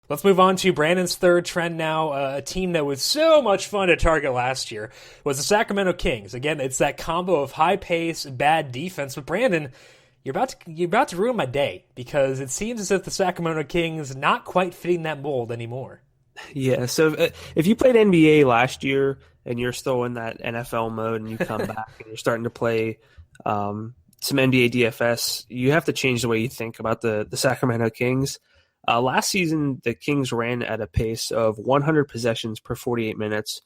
Let's move on to Brandon's third trend now. A team that was so much fun to target last year was the Sacramento Kings. Again, it's that combo of high pace, bad defense. But Brandon, you're about to ruin my day because it seems as if the Sacramento Kings not quite fitting that mold anymore. Yeah, so if you played NBA last year and you're still in that NFL mode and you come back and you're starting to play some NBA DFS, you have to change the way you think about the Sacramento Kings. Last season, the Kings ran at a pace of 100 possessions per 48 minutes,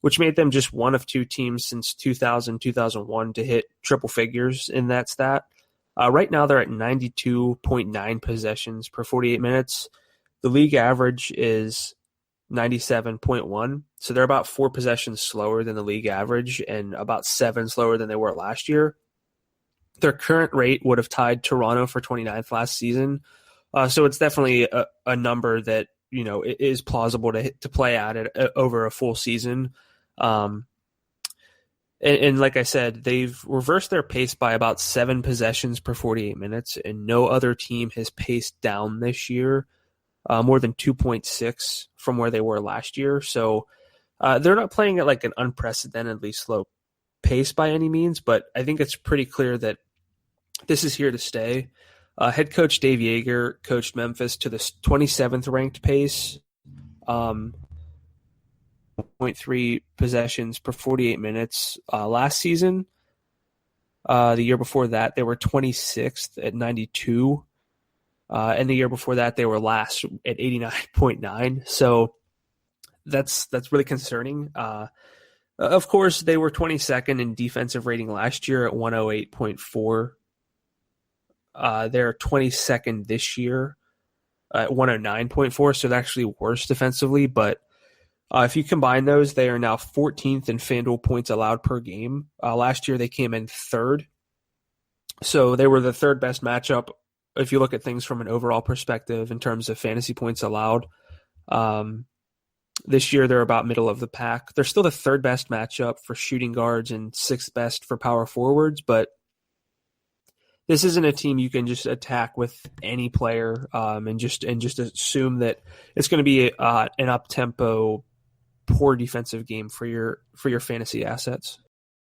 which made them just one of two teams since 2000-2001 to hit triple figures in that stat. Right now, they're at 92.9 possessions per 48 minutes. The league average is 97.1, so they're about 4 possessions slower than the league average and about 7 slower than they were last year. Their current rate would have tied Toronto for 29th last season, so it's definitely a number that it is plausible to play at it over a full season. And like I said, they've reversed their pace by about 7 possessions per 48 minutes, and no other team has paced down this year more than 2.6 from where they were last year. So they're not playing at like an unprecedentedly slow pace by any means, but I think it's pretty clear that this is here to stay. Head coach Dave Yeager coached Memphis to the 27th ranked pace. 0.3 possessions per 48 minutes last season. The year before that, they were 26th at 92. And the year before that, they were last at 89.9. So that's really concerning. Of course, they were 22nd in defensive rating last year at 108.4. They're 22nd this year at 109.4, so they're actually worse defensively, but if you combine those, they are now 14th in FanDuel points allowed per game. Last year, they came in third. So they were the third best matchup if you look at things from an overall perspective in terms of fantasy points allowed. This year, they're about middle of the pack. They're still the third best matchup for shooting guards and sixth best for power forwards, but this isn't a team you can just attack with any player and just assume that it's going to be an up-tempo, poor defensive game for your fantasy assets.